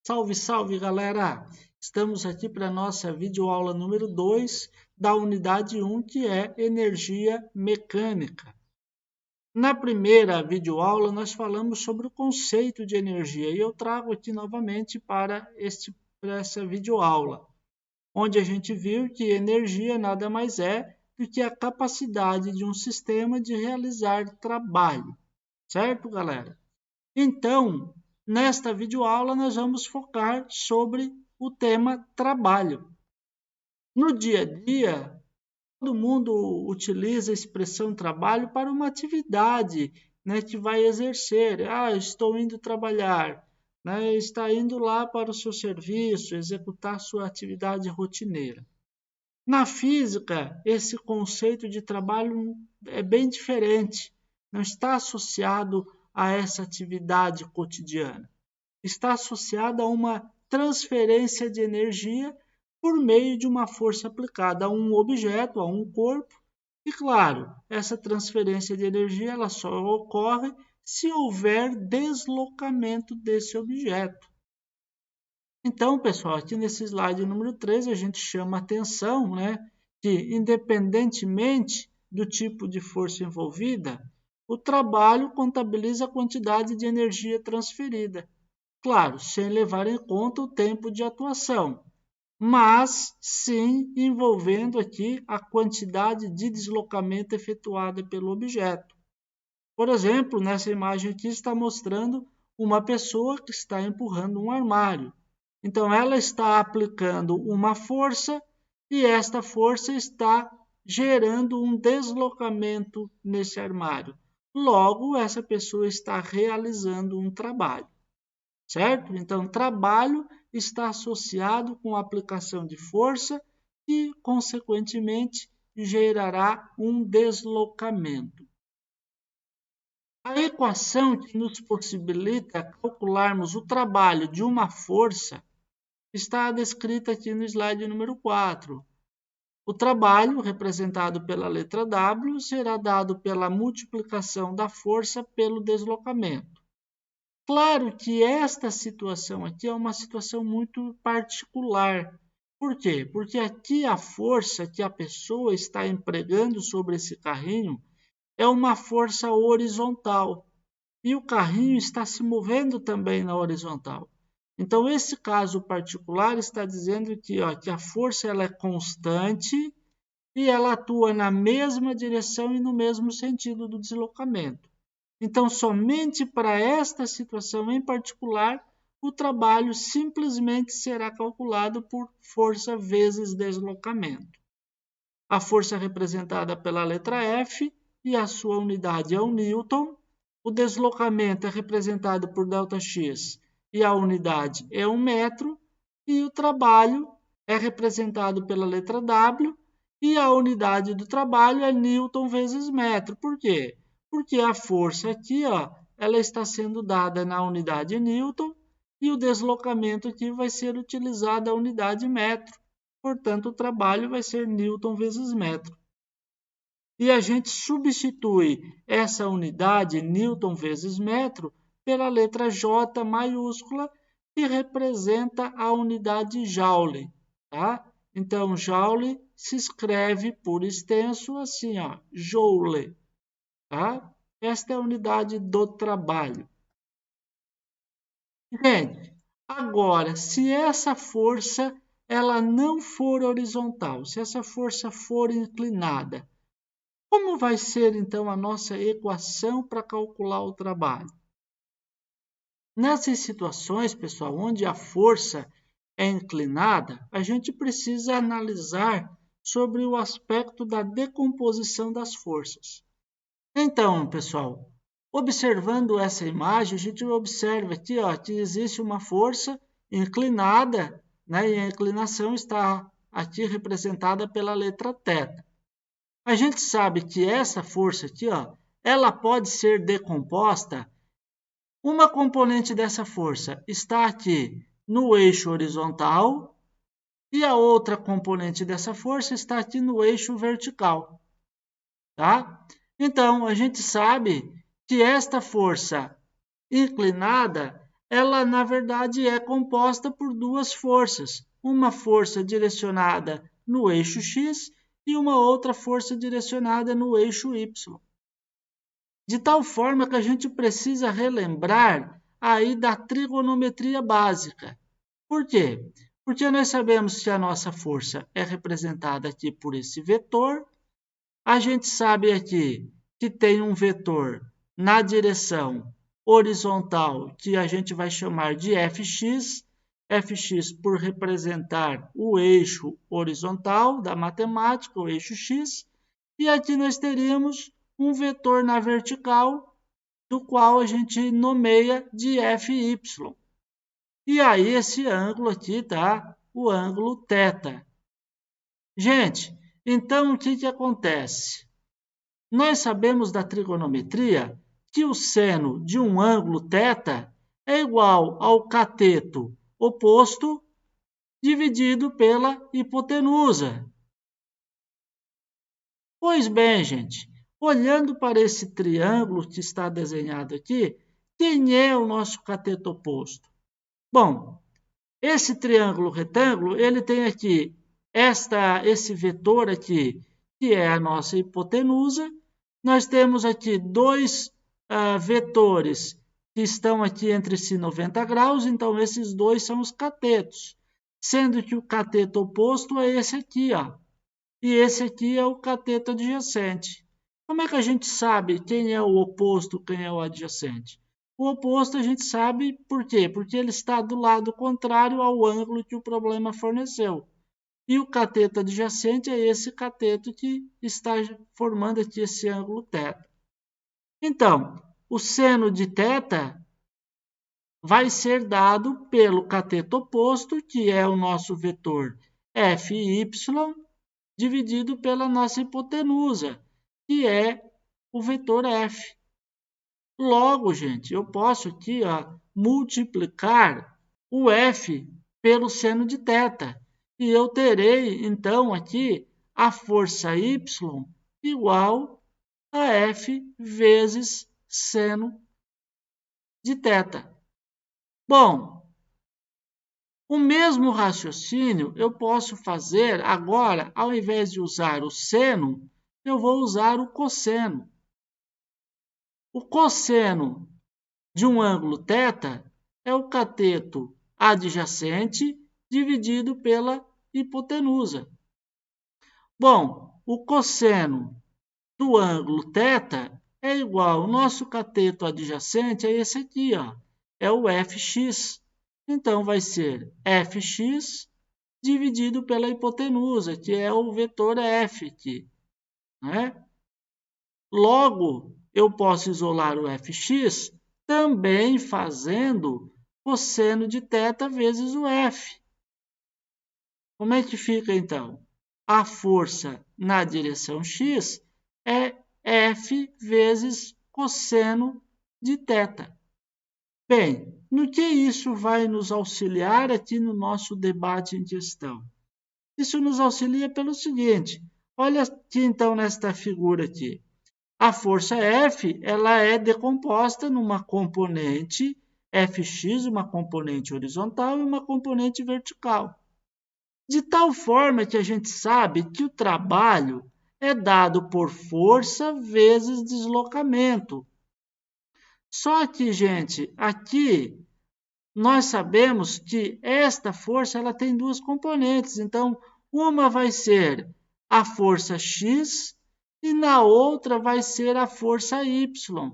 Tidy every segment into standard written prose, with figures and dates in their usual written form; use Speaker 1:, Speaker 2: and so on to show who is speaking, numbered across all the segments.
Speaker 1: Salve, salve, galera! Estamos aqui para a nossa videoaula número 2 da unidade 1, que é Energia Mecânica. Na primeira videoaula, nós falamos sobre o conceito de energia e eu trago aqui novamente para essa videoaula, onde a gente viu que energia nada mais é do que a capacidade de um sistema de realizar trabalho. Certo, galera? Então, nesta videoaula, nós vamos focar sobre o tema trabalho. No dia a dia, todo mundo utiliza a expressão trabalho para uma atividade, né, que vai exercer. Estou indo trabalhar, né, está indo lá para o seu serviço, executar sua atividade rotineira. Na física, esse conceito de trabalho é bem diferente, não está associado a essa atividade cotidiana. Está associado a uma transferência de energia por meio de uma força aplicada a um objeto, a um corpo. E claro, essa transferência de energia ela só ocorre se houver deslocamento desse objeto. Então, pessoal, aqui nesse slide número 3, a gente chama a atenção, né, que independentemente do tipo de força envolvida, o trabalho contabiliza a quantidade de energia transferida. Claro, sem levar em conta o tempo de atuação, mas sim envolvendo aqui a quantidade de deslocamento efetuada pelo objeto. Por exemplo, nessa imagem aqui está mostrando uma pessoa que está empurrando um armário. Então, ela está aplicando uma força e esta força está gerando um deslocamento nesse armário. Logo, essa pessoa está realizando um trabalho, certo? Então, trabalho está associado com a aplicação de força e, consequentemente, gerará um deslocamento. A equação que nos possibilita calcularmos o trabalho de uma força está descrita aqui no slide número 4. O trabalho, representado pela letra W, será dado pela multiplicação da força pelo deslocamento. Claro que esta situação aqui é uma situação muito particular. Por quê? Porque aqui a força que a pessoa está empregando sobre esse carrinho é uma força horizontal e o carrinho está se movendo também na horizontal. Então, esse caso particular está dizendo que a força ela é constante e ela atua na mesma direção e no mesmo sentido do deslocamento. Então, somente para esta situação em particular, o trabalho simplesmente será calculado por força vezes deslocamento. A força representada pela letra F e a sua unidade é o Newton. O deslocamento é representado por ΔX e a unidade é 1 metro. E o trabalho é representado pela letra W e a unidade do trabalho é Newton vezes metro. Por quê? Porque a força aqui ela está sendo dada na unidade Newton e o deslocamento aqui vai ser utilizado a unidade metro. Portanto, o trabalho vai ser Newton vezes metro. E a gente substitui essa unidade, Newton vezes metro, pela letra J maiúscula, que representa a unidade Joule. Tá? Então, Joule se escreve por extenso assim, Joule. Tá? Esta é a unidade do trabalho. Gente, agora, se essa força ela não for horizontal, se essa força for inclinada, como vai ser então a nossa equação para calcular o trabalho? Nessas situações, pessoal, onde a força é inclinada, a gente precisa analisar sobre o aspecto da decomposição das forças. Então, pessoal, observando essa imagem, a gente observa aqui que existe uma força inclinada, né, e a inclinação está aqui representada pela letra θ. A gente sabe que essa força aqui, ela pode ser decomposta. Uma componente dessa força está aqui no eixo horizontal e a outra componente dessa força está aqui no eixo vertical. Tá? Então, a gente sabe que esta força inclinada ela, na verdade, é composta por duas forças. Uma força direcionada no eixo x e uma outra força direcionada no eixo y. De tal forma que a gente precisa relembrar aí da trigonometria básica. Por quê? Porque nós sabemos que a nossa força é representada aqui por esse vetor. A gente sabe aqui que tem um vetor na direção horizontal que a gente vai chamar de fx. Fx por representar o eixo horizontal da matemática, o eixo x. E aqui nós teríamos um vetor na vertical, do qual a gente nomeia de fy. E aí esse ângulo aqui tá o ângulo θ. Gente, então o que acontece? Nós sabemos da trigonometria que o seno de um ângulo θ é igual ao cateto oposto dividido pela hipotenusa. Pois bem, gente, olhando para esse triângulo que está desenhado aqui, quem é o nosso cateto oposto? Bom, esse triângulo retângulo, ele tem aqui esse vetor aqui, que é a nossa hipotenusa. Nós temos aqui dois vetores que estão aqui entre si 90 graus, então esses dois são os catetos, sendo que o cateto oposto é esse aqui, ó. E esse aqui é o cateto adjacente. Como é que a gente sabe quem é o oposto, quem é o adjacente? O oposto a gente sabe por quê? Porque ele está do lado contrário ao ângulo que o problema forneceu. E o cateto adjacente é esse cateto que está formando aqui esse ângulo θ. Então, o seno de θ vai ser dado pelo cateto oposto, que é o nosso vetor fy, dividido pela nossa hipotenusa, que é o vetor f. Logo, gente, eu posso aqui multiplicar o f pelo seno de θ. E eu terei, então, aqui a força y igual a f vezes seno de θ. Bom, o mesmo raciocínio eu posso fazer agora, ao invés de usar o seno, eu vou usar o cosseno. O cosseno de um ângulo θ é o cateto adjacente dividido pela hipotenusa. Bom, o cosseno do ângulo θ é igual ao nosso cateto adjacente, é esse aqui, ó, é o fx. Então, vai ser fx dividido pela hipotenusa, que é o vetor f aqui, né? Logo, eu posso isolar o fx também fazendo cosseno de θ vezes o f. Como é que fica, então? A força na direção x é f vezes cosseno de θ. Bem, no que isso vai nos auxiliar aqui no nosso debate em questão? Isso nos auxilia pelo seguinte, olha aqui então nesta figura aqui. A força F ela é decomposta numa componente Fx, uma componente horizontal e uma componente vertical. De tal forma que a gente sabe que o trabalho é dado por força vezes deslocamento. Só que, gente, aqui nós sabemos que esta força ela tem duas componentes. Então, uma vai ser a força X e na outra vai ser a força Y.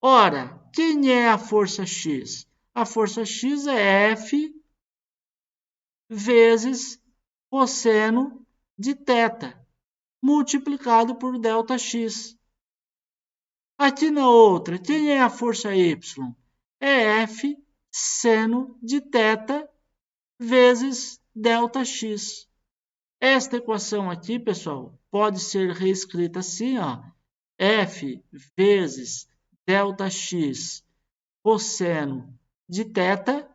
Speaker 1: Ora, quem é a força X? A força X é F vezes cosseno de θ, multiplicado por ΔX. Aqui na outra, quem é a força Y? É F seno de θ vezes ΔX. Esta equação aqui, pessoal, pode ser reescrita assim, ó, F vezes ΔX cosseno de θ.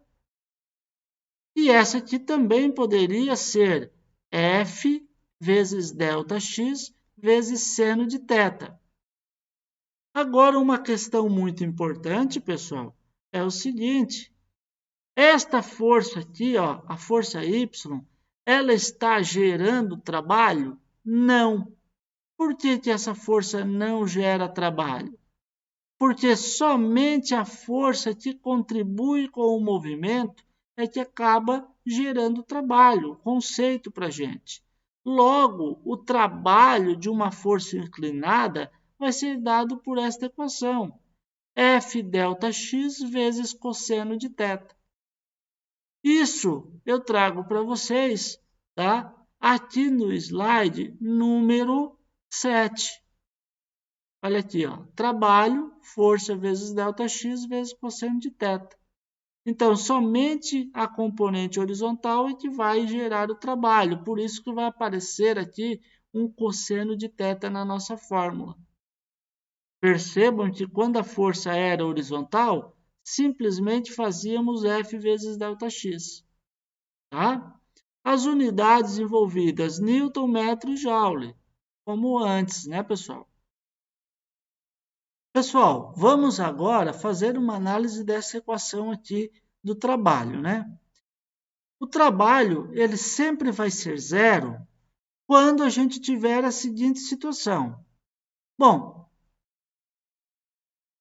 Speaker 1: E essa aqui também poderia ser F vezes ΔX vezes seno de θ. Agora, uma questão muito importante, pessoal, é o seguinte. Esta força aqui, ó, a força Y, ela está gerando trabalho? Não. Por que essa força não gera trabalho? Porque somente a força que contribui com o movimento é que acaba gerando trabalho, conceito para a gente. Logo, o trabalho de uma força inclinada vai ser dado por esta equação. F delta x vezes cosseno de θ. Isso eu trago para vocês, tá? Aqui no slide número 7. Olha aqui, ó. Trabalho, força vezes ΔX vezes cosseno de θ. Então, somente a componente horizontal é que vai gerar o trabalho. Por isso que vai aparecer aqui um cosseno de θ na nossa fórmula. Percebam que quando a força era horizontal, simplesmente fazíamos F vezes ΔX. Tá? As unidades envolvidas, Newton, metro e Joule, como antes, né, pessoal? Pessoal, vamos agora fazer uma análise dessa equação aqui do trabalho, né? O trabalho, ele sempre vai ser zero quando a gente tiver a seguinte situação. Bom,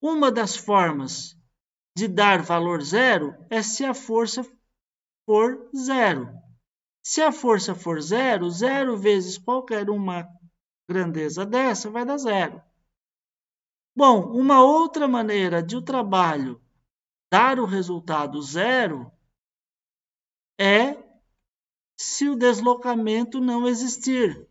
Speaker 1: uma das formas de dar valor zero é se a força for zero. Se a força for zero, zero vezes qualquer uma grandeza dessa vai dar zero. Bom, uma outra maneira de o trabalho dar o resultado zero é se o deslocamento não existir.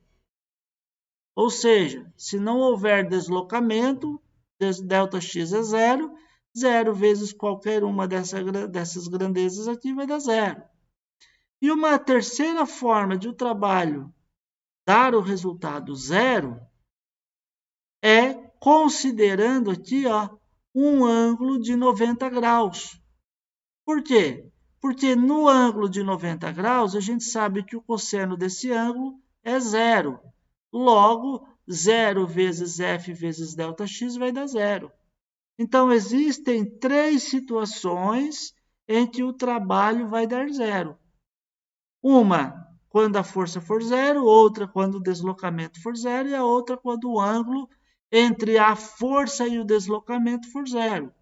Speaker 1: Ou seja, se não houver deslocamento, ΔX é zero, zero vezes qualquer uma dessas grandezas aqui vai dar zero. E uma terceira forma de o trabalho dar o resultado zero é considerando aqui, ó, um ângulo de 90 graus. Por quê? Porque no ângulo de 90 graus, a gente sabe que o cosseno desse ângulo é zero. Logo, zero vezes f vezes ΔX vai dar zero. Então, existem três situações em que o trabalho vai dar zero. Uma, quando a força for zero, outra, quando o deslocamento for zero, e a outra, quando o ângulo entre a força e o deslocamento for zero.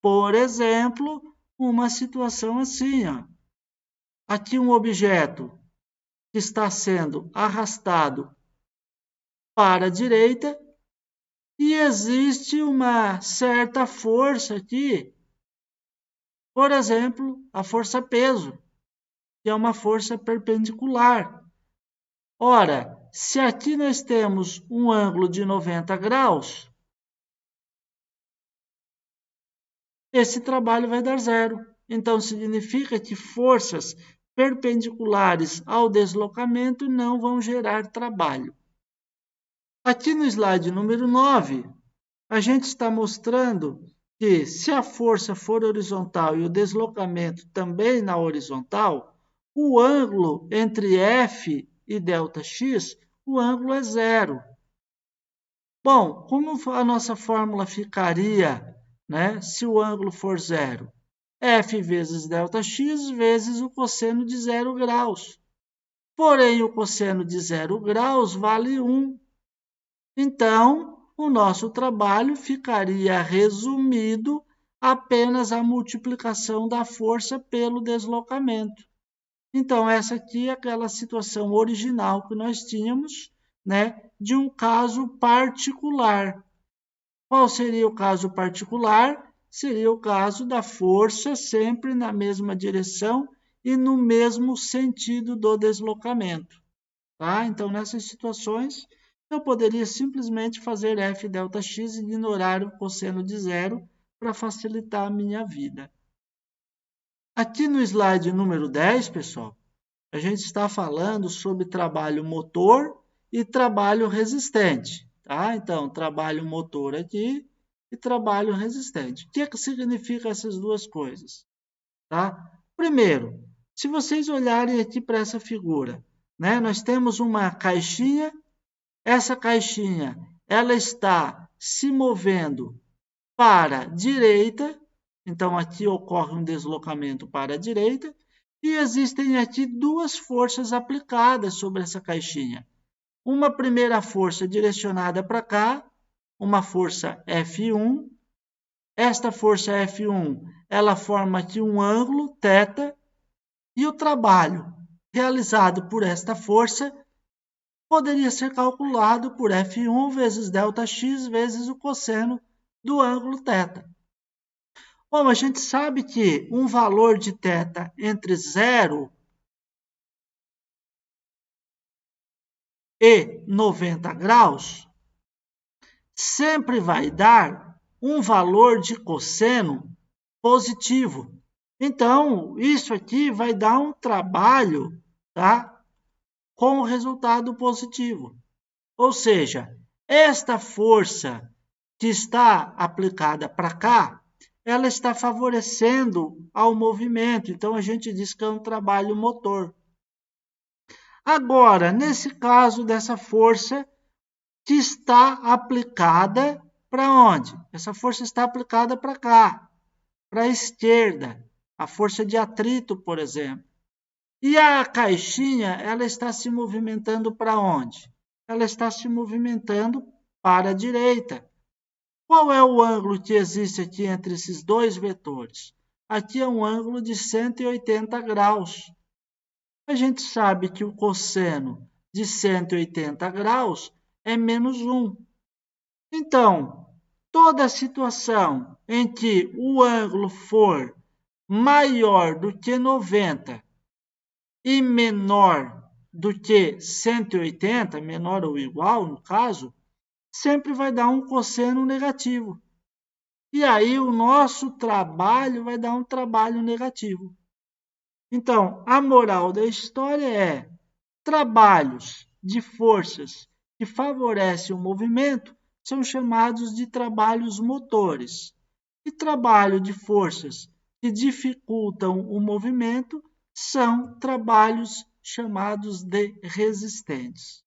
Speaker 1: Por exemplo, uma situação assim, ó. Aqui um objeto que está sendo arrastado para a direita e existe uma certa força aqui, por exemplo, a força peso, que é uma força perpendicular. Ora, se aqui nós temos um ângulo de 90 graus, esse trabalho vai dar zero. Então, significa que forças perpendiculares ao deslocamento não vão gerar trabalho. Aqui no slide número 9, a gente está mostrando que se a força for horizontal e o deslocamento também na horizontal, o ângulo entre F e ΔX, o ângulo é zero. Bom, como a nossa fórmula ficaria, né, se o ângulo for zero? F vezes ΔX vezes o cosseno de 0 graus. Porém, o cosseno de 0 graus vale 1. Então, o nosso trabalho ficaria resumido apenas à multiplicação da força pelo deslocamento. Então, essa aqui é aquela situação original que nós tínhamos, né, de um caso particular. Qual seria o caso particular? Seria o caso da força sempre na mesma direção e no mesmo sentido do deslocamento. Tá? Então, nessas situações, eu poderia simplesmente fazer f ΔX e ignorar o cosseno de zero para facilitar a minha vida. Aqui no slide número 10, pessoal, a gente está falando sobre trabalho motor e trabalho resistente. Tá? Então, trabalho motor aqui e trabalho resistente. O que significa essas duas coisas? Tá? Primeiro, se vocês olharem aqui para essa figura, né, nós temos uma caixinha. Essa caixinha ela está se movendo para a direita, então aqui ocorre um deslocamento para a direita, e existem aqui duas forças aplicadas sobre essa caixinha. Uma primeira força direcionada para cá, uma força F1. Esta força F1, ela forma aqui um ângulo, θ, e o trabalho realizado por esta força poderia ser calculado por F1 vezes ΔX vezes o cosseno do ângulo θ. Bom, a gente sabe que um valor de θ entre 0 e 90 graus sempre vai dar um valor de cosseno positivo. Então, isso aqui vai dar um trabalho, tá? Com resultado positivo. Ou seja, esta força que está aplicada para cá, ela está favorecendo ao movimento. Então, a gente diz que é um trabalho motor. Agora, nesse caso dessa força que está aplicada para onde? Essa força está aplicada para cá, para a esquerda, a força de atrito, por exemplo. E a caixinha, ela está se movimentando para onde? Ela está se movimentando para a direita. Qual é o ângulo que existe aqui entre esses dois vetores? Aqui é um ângulo de 180 graus. A gente sabe que o cosseno de 180 graus é menos 1. Então, toda situação em que o ângulo for maior do que 90 e menor do que 180, menor ou igual, no caso, sempre vai dar um cosseno negativo. E aí o nosso trabalho vai dar um trabalho negativo. Então, a moral da história é: trabalhos de forças que favorecem o movimento são chamados de trabalhos motores. E trabalho de forças que dificultam o movimento são trabalhos chamados de resistentes.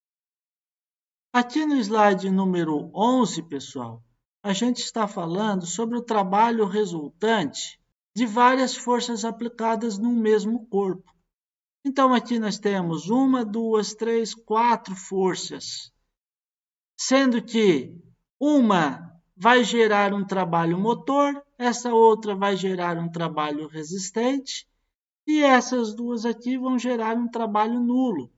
Speaker 1: Aqui no slide número 11, pessoal, a gente está falando sobre o trabalho resultante de várias forças aplicadas no mesmo corpo. Então, aqui nós temos 1, 2, 3, 4 forças, sendo que uma vai gerar um trabalho motor, essa outra vai gerar um trabalho resistente, e essas duas aqui vão gerar um trabalho nulo.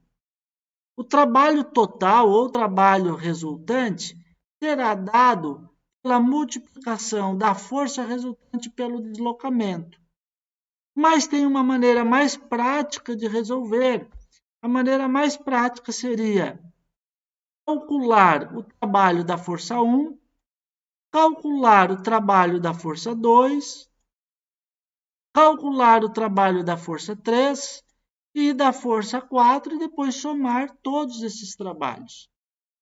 Speaker 1: O trabalho total ou trabalho resultante será dado pela multiplicação da força resultante pelo deslocamento. Mas tem uma maneira mais prática de resolver. A maneira mais prática seria calcular o trabalho da força 1, calcular o trabalho da força 2, calcular o trabalho da força 3 e da força 4 e depois somar todos esses trabalhos.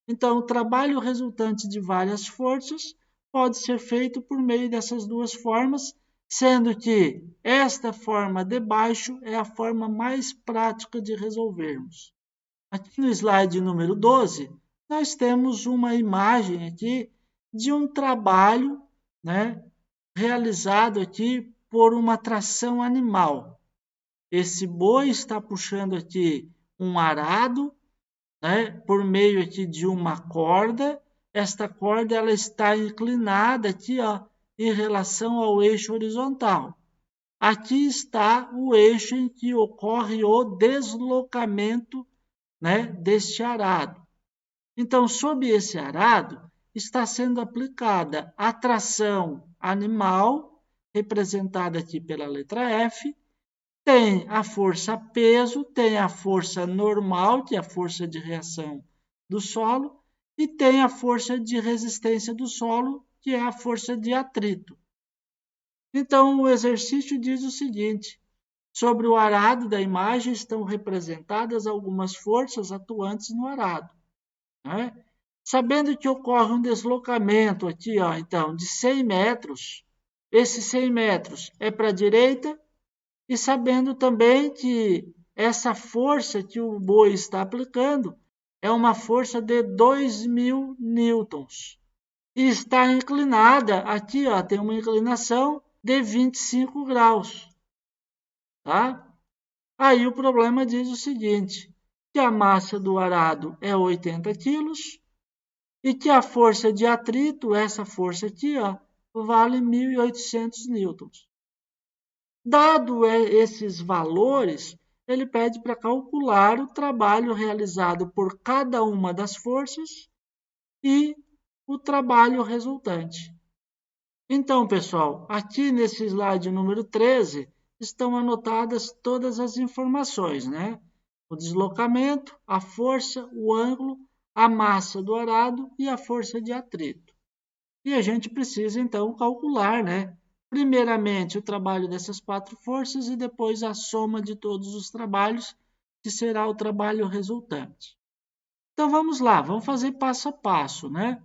Speaker 1: Então, o trabalho resultante de várias forças pode ser feito por meio dessas duas formas, sendo que esta forma de baixo é a forma mais prática de resolvermos. Aqui no slide número 12, nós temos uma imagem aqui de um trabalho, realizado aqui por uma tração animal. Esse boi está puxando aqui um arado, por meio aqui de uma corda. Esta corda ela está inclinada aqui, em relação ao eixo horizontal. Aqui está o eixo em que ocorre o deslocamento, deste arado. Então, sob esse arado, está sendo aplicada a tração animal, representada aqui pela letra F, tem a força peso, tem a força normal, que é a força de reação do solo, e tem a força de resistência do solo, que é a força de atrito. Então, o exercício diz o seguinte: sobre o arado da imagem estão representadas algumas forças atuantes no arado. Sabendo que ocorre um deslocamento aqui, então, de 100 metros, esses 100 metros é para a direita, e sabendo também que essa força que o boi está aplicando é uma força de 2.000 newtons. e está inclinada, aqui ó, tem uma inclinação de 25 graus. Tá? Aí o problema diz o seguinte, que a massa do arado é 80 quilos e que a força de atrito, essa força aqui, ó, vale 1.800 newtons. Dado esses valores, ele pede para calcular o trabalho realizado por cada uma das forças e o trabalho resultante. Então, pessoal, aqui nesse slide número 13, estão anotadas todas as informações, né? O deslocamento, a força, o ângulo, a massa do arado e a força de atrito. E a gente precisa, então, calcular, né? Primeiramente, o trabalho dessas 4 forças e depois a soma de todos os trabalhos, que será o trabalho resultante. Então, vamos lá, vamos fazer passo a passo, né?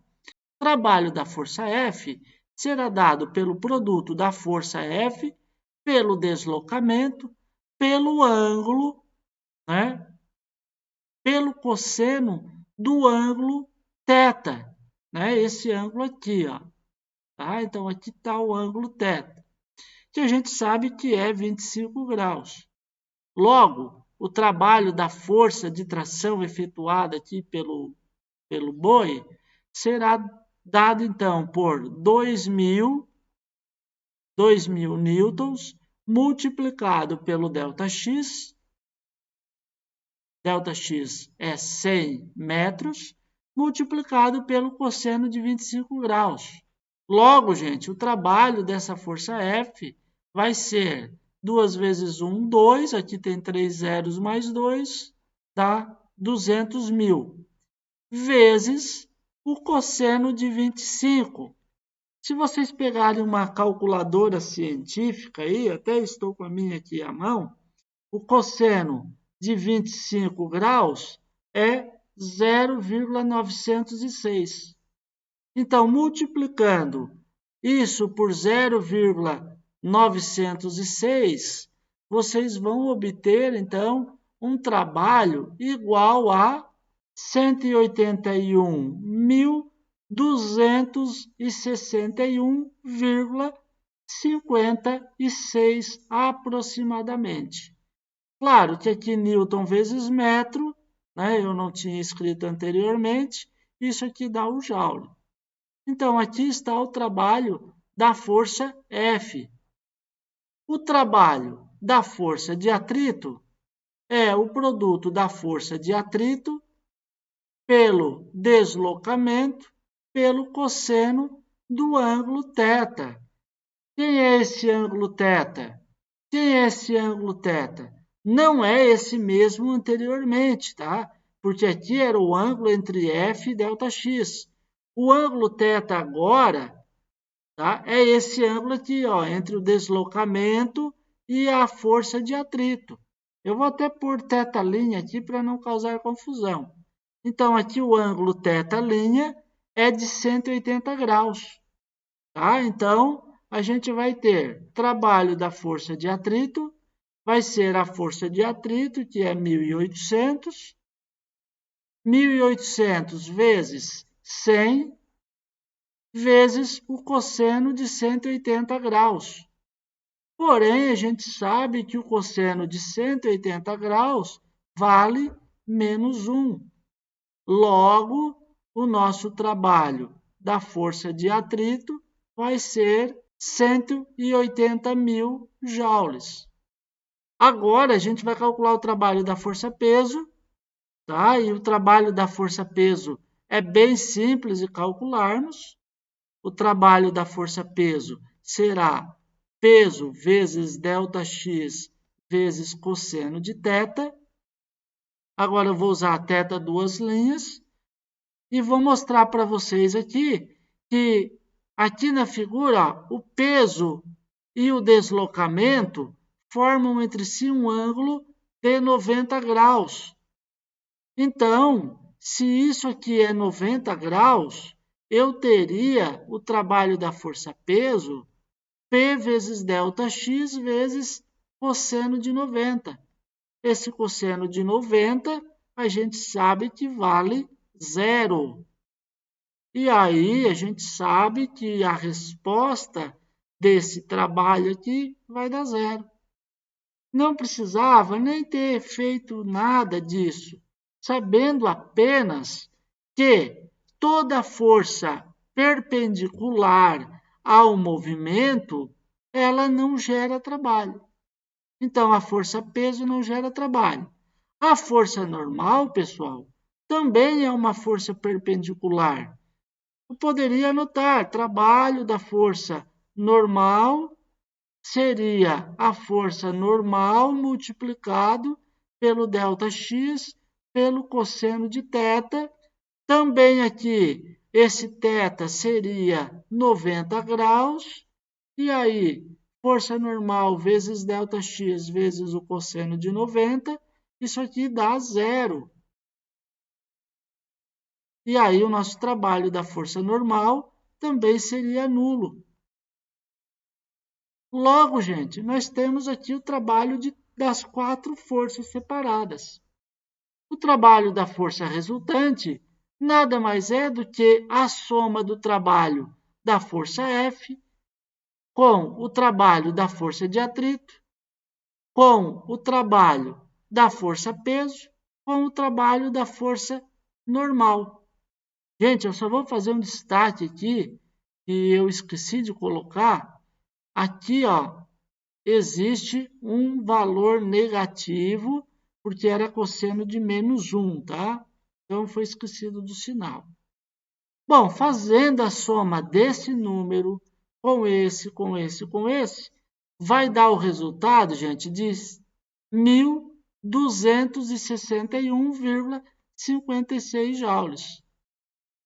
Speaker 1: O trabalho da força F será dado pelo produto da força F, pelo deslocamento, pelo ângulo, né? Pelo cosseno do ângulo θ, né? Esse ângulo aqui, ó. Tá? Então, aqui está o ângulo θ, que a gente sabe que é 25 graus. Logo, o trabalho da força de tração efetuada aqui pelo boi será dado, então, por 2.000 newtons multiplicado pelo ΔX. ΔX é 100 metros, multiplicado pelo cosseno de 25 graus. Logo, gente, o trabalho dessa força F vai ser 2 vezes 1, 2. Aqui tem 3 zeros mais 2, dá 200.000. Vezes o cosseno de 25. Se vocês pegarem uma calculadora científica aí, até estou com a minha aqui à mão, o cosseno de 25 graus é 0,906. Então, multiplicando isso por 0,906, vocês vão obter, então, um trabalho igual a 181.261,56 aproximadamente. Claro que aqui Newton vezes metro, né? Eu não tinha escrito anteriormente, isso aqui dá o Joule. Então, aqui está o trabalho da força F. O trabalho da força de atrito é o produto da força de atrito pelo deslocamento pelo cosseno do ângulo θ. Quem é esse ângulo θ? Quem é esse ângulo θ? Não é esse mesmo anteriormente, tá? Porque aqui era o ângulo entre F e ΔX. O ângulo θ agora, tá? É esse ângulo aqui, ó, entre o deslocamento e a força de atrito. Eu vou até pôr θ' aqui para não causar confusão. Então, aqui o ângulo θ' é de 180 graus. Tá? Então, a gente vai ter trabalho da força de atrito, vai ser a força de atrito, que é 1.800. 1.800 vezes 100, vezes o cosseno de 180 graus. Porém, a gente sabe que o cosseno de 180 graus vale menos 1. Logo, o nosso trabalho da força de atrito vai ser 180.000 joules. Agora, a gente vai calcular o trabalho da força-peso, tá? E o trabalho da força-peso é bem simples de calcularmos. O trabalho da força-peso será peso vezes ΔX vezes cosseno de θ. Agora eu vou usar θ duas linhas e vou mostrar para vocês aqui que aqui na figura o peso e o deslocamento formam entre si um ângulo de 90 graus. Então, se isso aqui é 90 graus, eu teria o trabalho da força-peso P vezes ΔX vezes cosseno de 90. Esse cosseno de 90, a gente sabe que vale 0. E aí a gente sabe que a resposta desse trabalho aqui vai dar 0. Não precisava nem ter feito nada disso, sabendo apenas que toda força perpendicular ao movimento, ela não gera trabalho. Então, a força-peso não gera trabalho. A força normal, pessoal, também é uma força perpendicular. Eu poderia anotar trabalho da força normal seria a força normal multiplicado pelo ΔX pelo cosseno de θ. Também aqui, esse θ seria 90 graus. E aí, força normal vezes ΔX vezes o cosseno de 90, isso aqui dá 0. E aí, o nosso trabalho da força normal também seria nulo. Logo, gente, nós temos aqui o trabalho das 4 forças separadas. O trabalho da força resultante nada mais é do que a soma do trabalho da força F com o trabalho da força de atrito, com o trabalho da força peso, com o trabalho da força normal. Gente, eu só vou fazer um destaque aqui que eu esqueci de colocar. Aqui, ó, existe um valor negativo, porque era cosseno de -1, tá? Então, foi esquecido do sinal. Bom, fazendo a soma desse número com esse, vai dar o resultado, gente, de 1.261,56 joules.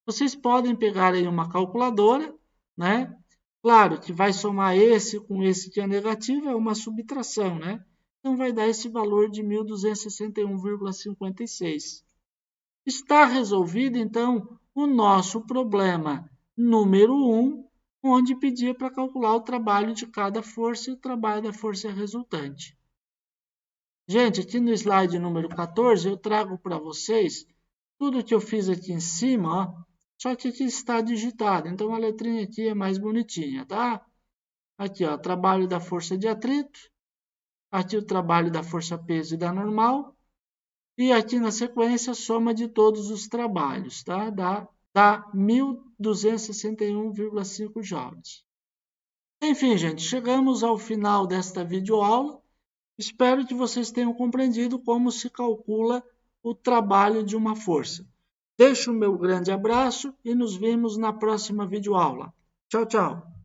Speaker 1: Vocês podem pegar aí uma calculadora, né? Claro que vai somar esse com esse que é negativo, é uma subtração, né? Então, vai dar esse valor de 1.261,56. Está resolvido, então, o nosso problema número 1, onde pedia para calcular o trabalho de cada força e o trabalho da força resultante. Gente, aqui no slide número 14, eu trago para vocês tudo que eu fiz aqui em cima, ó, só que aqui está digitado, então a letrinha aqui é mais bonitinha, tá? Aqui, ó, trabalho da força de atrito, aqui o trabalho da força peso e da normal, e aqui na sequência, soma de todos os trabalhos, tá? Dá 1.261,5 joules. Enfim, gente, chegamos ao final desta videoaula. Espero que vocês tenham compreendido como se calcula o trabalho de uma força. Deixo o meu grande abraço e nos vemos na próxima videoaula. Tchau, tchau!